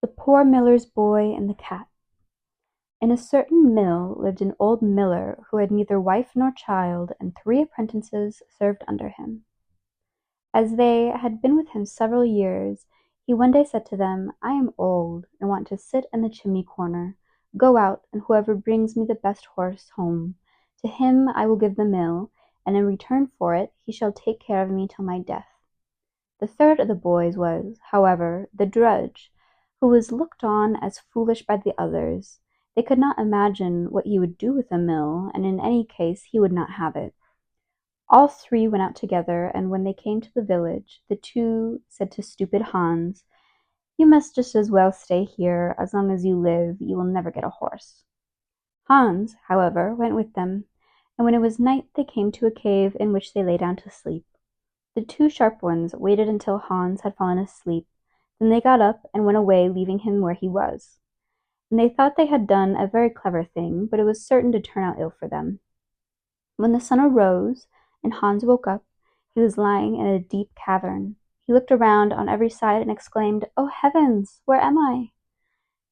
The Poor Miller's Boy and the Cat. In a certain mill lived an old miller who had neither wife nor child, and 3 apprentices served under him. As they had been with him several years, he one day said to them, "I am old, and want to sit in the chimney corner. Go out, and whoever brings me the best horse home, to him I will give the mill, and in return for it he shall take care of me till my death." The third of the boys was, however, the drudge, who was looked on as foolish by the others. They could not imagine what he would do with a mill, and in any case he would not have it. All 3 went out together, and when they came to the village, the 2 said to stupid Hans, "You must just as well stay here. As long as you live, you will never get a horse." Hans, however, went with them, and when it was night they came to a cave in which they lay down to sleep. The 2 sharp ones waited until Hans had fallen asleep, then they got up and went away, leaving him where he was. And they thought they had done a very clever thing, but it was certain to turn out ill for them. When the sun arose and Hans woke up, he was lying in a deep cavern. He looked around on every side and exclaimed, "Oh heavens, where am I?"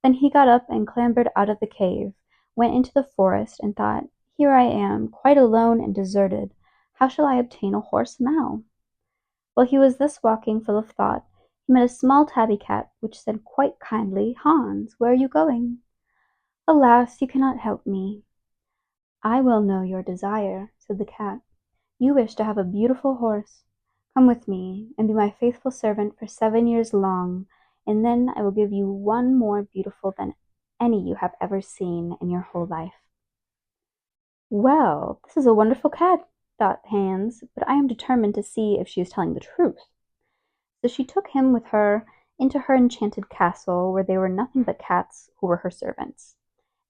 Then he got up and clambered out of the cave, went into the forest, and thought, "Here I am, quite alone and deserted. How shall I obtain a horse now?" While he was thus walking full of thought, he met a small tabby cat, which said quite kindly, "Hans, where are you going?" "Alas, you cannot help me." "I will know your desire," said the cat. "You wish to have a beautiful horse. Come with me, and be my faithful servant for 7 years long, and then I will give you one more beautiful than any you have ever seen in your whole life." "Well, this is a wonderful cat," thought Hans, "but I am determined to see if she is telling the truth." So she took him with her into her enchanted castle, where there were nothing but cats, who were her servants.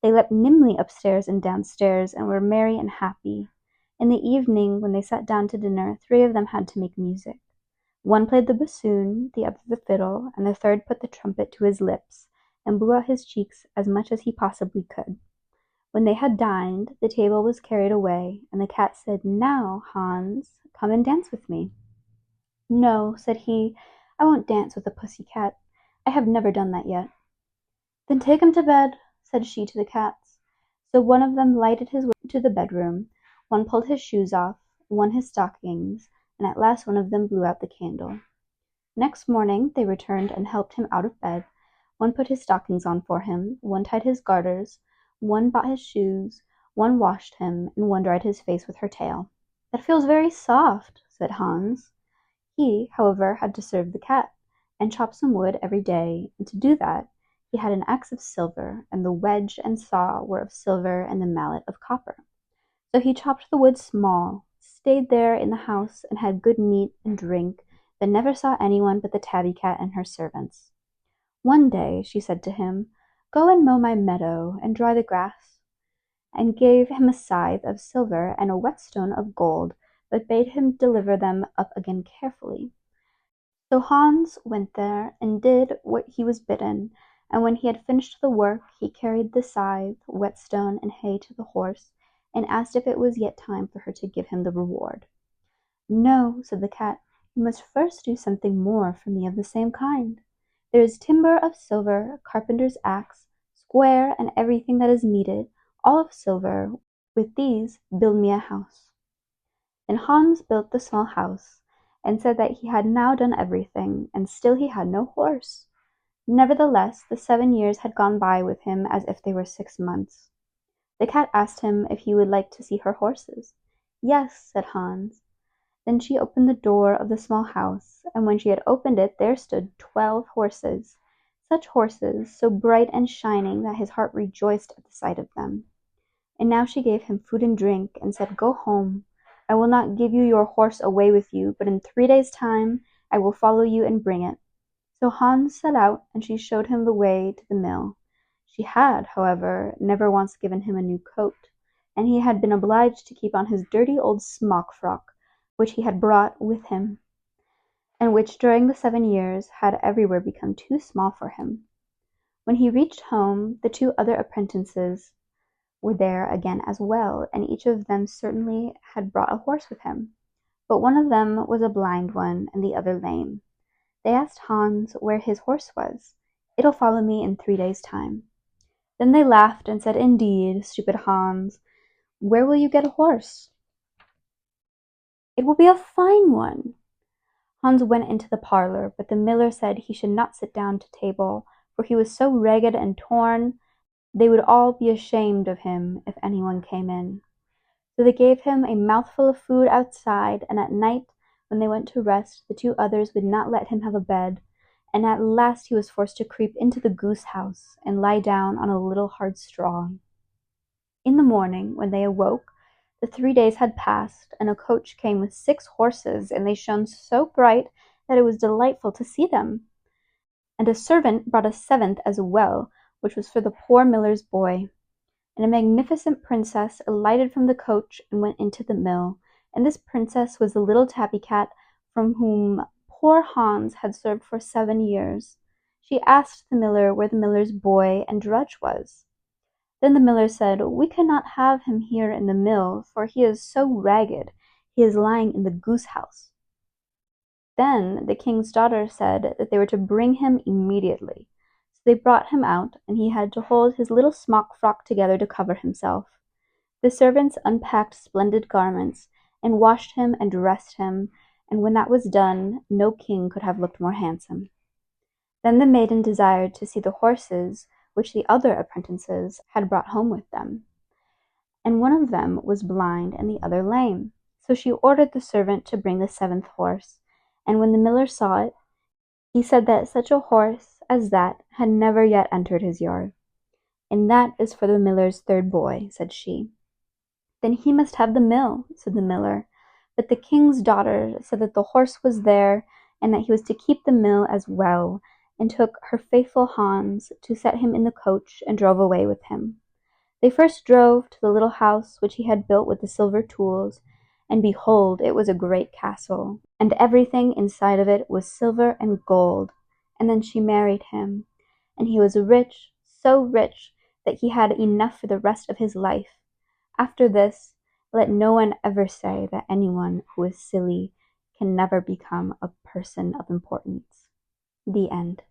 They leapt nimbly upstairs and downstairs, and were merry and happy. In the evening, when they sat down to dinner, 3 of them had to make music. One played the bassoon, the other the fiddle, and the third put the trumpet to his lips, and blew out his cheeks as much as he possibly could. When they had dined, the table was carried away, and the cat said, "Now, Hans, come and dance with me." "No," said he, "I won't dance with a pussy cat. I have never done that yet." "Then take him to bed," said she to the cats. So one of them lighted his way to the bedroom, one pulled his shoes off, one his stockings, and at last one of them blew out the candle. Next morning they returned and helped him out of bed. One put his stockings on for him, one tied his garters, one bought his shoes, one washed him, and one dried his face with her tail. "That feels very soft," said Hans. He, however, had to serve the cat, and chop some wood every day, and to do that he had an axe of silver, and the wedge and saw were of silver, and the mallet of copper. So he chopped the wood small, stayed there in the house, and had good meat and drink, but never saw anyone but the tabby cat and her servants. One day she said to him, "Go and mow my meadow, and dry the grass," and gave him a scythe of silver and a whetstone of gold, but bade him deliver them up again carefully. So Hans went there and did what he was bidden, and when he had finished the work, he carried the scythe, whetstone, and hay to the horse, and asked if it was yet time for her to give him the reward. "No," said the cat, "you must first do something more for me of the same kind. There is timber of silver, carpenter's axe, square, and everything that is needed, all of silver. With these build me a house." And Hans built the small house, and said that he had now done everything, and still he had no horse. Nevertheless, the 7 years had gone by with him as if they were 6 months. The cat asked him if he would like to see her horses. "Yes," said Hans. Then she opened the door of the small house, and when she had opened it there stood 12 horses, such horses, so bright and shining that his heart rejoiced at the sight of them. And now she gave him food and drink, and said, "Go home. I will not give you your horse away with you, but in 3 days' time I will follow you and bring it." So Hans set out, and she showed him the way to the mill. She had, however, never once given him a new coat, and he had been obliged to keep on his dirty old smock frock, which he had brought with him, and which during the 7 years had everywhere become too small for him. When he reached home, the 2 other apprentices were there again as well, and each of them certainly had brought a horse with him. But one of them was a blind one, and the other lame. They asked Hans where his horse was. It'll follow me in 3 days' time." Then they laughed and said, "Indeed, stupid Hans, where will you get a horse?" "It will be a fine one." Hans went into the parlour, but the miller said he should not sit down to table, for he was so ragged and torn they would all be ashamed of him if anyone came in. So they gave him a mouthful of food outside, and at night, when they went to rest, the two others would not let him have a bed, and at last he was forced to creep into the goose house and lie down on a little hard straw. In the morning, when they awoke, the 3 days had passed, and a coach came with 6 horses, and they shone so bright that it was delightful to see them. And a servant brought a 7th as well, which was for the poor miller's boy. And a magnificent princess alighted from the coach and went into the mill, and this princess was the little tabby cat from whom poor Hans had served for 7 years. She asked the miller where the miller's boy and drudge was. Then the miller said, "We cannot have him here in the mill, for he is so ragged. He is lying in the goose house." Then the king's daughter said that they were to bring him immediately. So they brought him out, and he had to hold his little smock frock together to cover himself. The servants unpacked splendid garments, and washed him and dressed him, and when that was done, no king could have looked more handsome. Then the maiden desired to see the horses which the other apprentices had brought home with them, and one of them was blind and the other lame. So she ordered the servant to bring the 7th horse, and when the miller saw it, he said that such a horse as that had never yet entered his yard. "And that is for the miller's 3rd boy," said she. "Then he must have the mill," said the miller. But the king's daughter said that the horse was there, and that he was to keep the mill as well, and took her faithful Hans to set him in the coach, and drove away with him. They first drove to the little house which he had built with the silver tools, and behold, it was a great castle, and everything inside of it was silver and gold. And then she married him, and he was rich, so rich that he had enough for the rest of his life. After this, let no one ever say that anyone who is silly can never become a person of importance. The end.